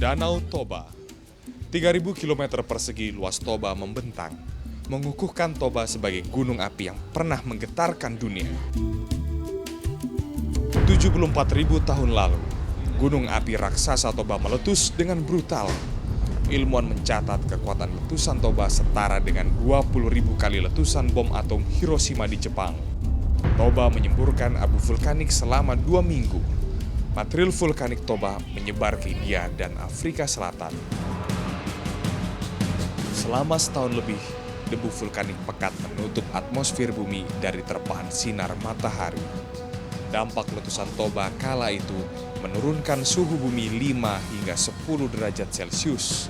Danau Toba. 3.000 km persegi luas Toba membentang, mengukuhkan Toba sebagai gunung api yang pernah menggetarkan dunia. 74.000 tahun lalu, gunung api raksasa Toba meletus dengan brutal. Ilmuwan mencatat kekuatan letusan Toba setara dengan 20.000 kali letusan bom atom Hiroshima di Jepang. Toba menyemburkan abu vulkanik selama 2 minggu. Material vulkanik Toba menyebar ke India dan Afrika Selatan. Selama setahun lebih, debu vulkanik pekat menutup atmosfer bumi dari terpahan sinar matahari. Dampak letusan Toba kala itu menurunkan suhu bumi 5 hingga 10 derajat Celcius.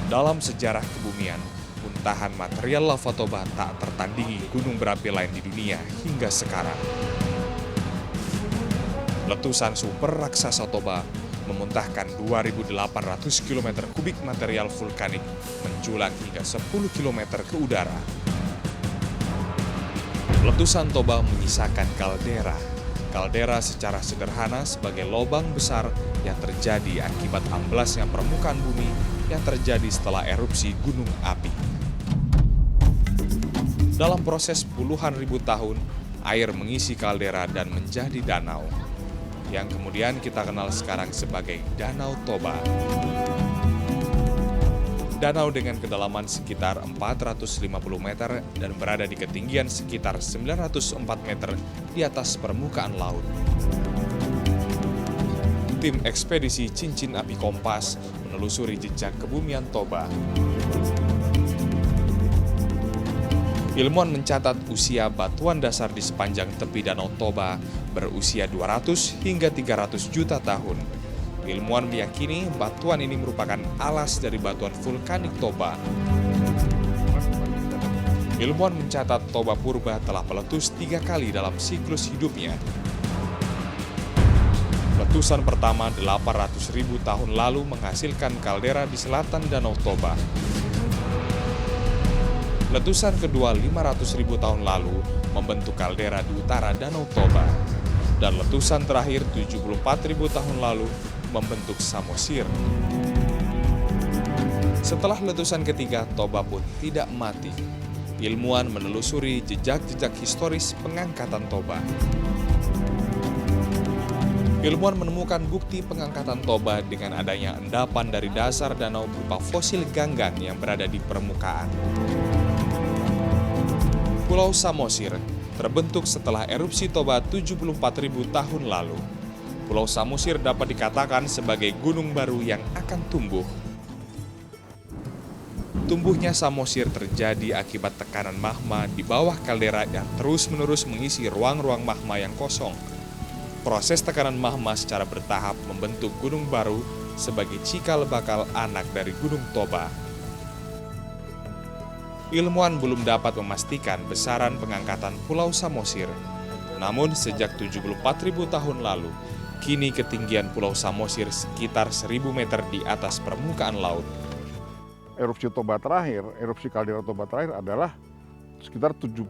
Dalam sejarah kebumian, muntahan material lava Toba tak tertandingi gunung berapi lain di dunia hingga sekarang. Letusan super raksasa Toba memuntahkan 2.800 km kubik material vulkanik menjulang hingga 10 km ke udara. Letusan Toba menyisakan kaldera. Kaldera secara sederhana sebagai lubang besar yang terjadi akibat amblasnya permukaan bumi yang terjadi setelah erupsi gunung api. Dalam proses puluhan ribu tahun, air mengisi kaldera dan menjadi danau, yang kemudian kita kenal sekarang sebagai Danau Toba. Danau dengan kedalaman sekitar 450 meter dan berada di ketinggian sekitar 904 meter di atas permukaan laut. Tim ekspedisi Cincin Api Kompas menelusuri jejak kebumian Toba. Ilmuwan mencatat usia batuan dasar di sepanjang tepi Danau Toba berusia 200 hingga 300 juta tahun. Ilmuwan meyakini batuan ini merupakan alas dari batuan vulkanik Toba. Ilmuwan mencatat Toba purba telah meletus 3 kali dalam siklus hidupnya. Letusan pertama 800.000 tahun lalu menghasilkan kaldera di selatan Danau Toba. Letusan kedua 500.000 tahun lalu membentuk kaldera di utara Danau Toba. Dan letusan terakhir 74.000 tahun lalu membentuk samosir. Setelah letusan ketiga, Toba pun tidak mati. Ilmuwan menelusuri jejak-jejak historis pengangkatan Toba. Ilmuwan menemukan bukti pengangkatan Toba dengan adanya endapan dari dasar danau berupa fosil ganggang yang berada di permukaan. Pulau Samosir terbentuk setelah erupsi Toba 74.000 tahun lalu. Pulau Samosir dapat dikatakan sebagai gunung baru yang akan tumbuh. Tumbuhnya Samosir terjadi akibat tekanan magma di bawah kaldera yang terus-menerus mengisi ruang-ruang magma yang kosong. Proses tekanan magma secara bertahap membentuk gunung baru sebagai cikal bakal anak dari Gunung Toba. Ilmuwan belum dapat memastikan besaran pengangkatan Pulau Samosir. Namun sejak 74.000 tahun lalu, kini ketinggian Pulau Samosir sekitar 1.000 meter di atas permukaan laut. Erupsi Toba terakhir, erupsi kaldera Toba terakhir adalah sekitar 75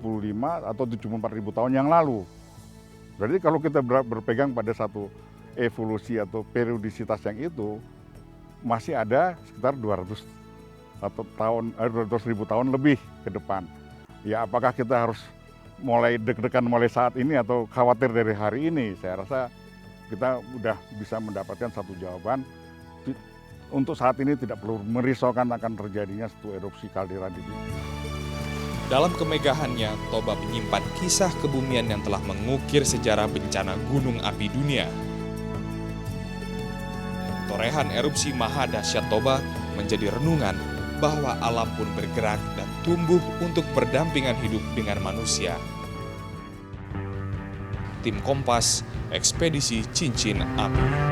atau 74.000 tahun yang lalu. Berarti kalau kita berpegang pada satu evolusi atau periodisitas yang itu, masih ada sekitar 200.000 tahun lebih ke depan. Ya, apakah kita harus mulai deg-degan mulai saat ini atau khawatir dari hari ini? Saya rasa kita sudah bisa mendapatkan satu jawaban. Untuk saat ini tidak perlu merisaukan akan terjadinya satu erupsi kaldera di dunia. Dalam kemegahannya, Toba menyimpan kisah kebumian yang telah mengukir sejarah bencana gunung api dunia. Torehan erupsi maha dahsyat Toba menjadi renungan bahwa alam pun bergerak dan tumbuh untuk berdampingan hidup dengan manusia. Tim Kompas, ekspedisi Cincin Api.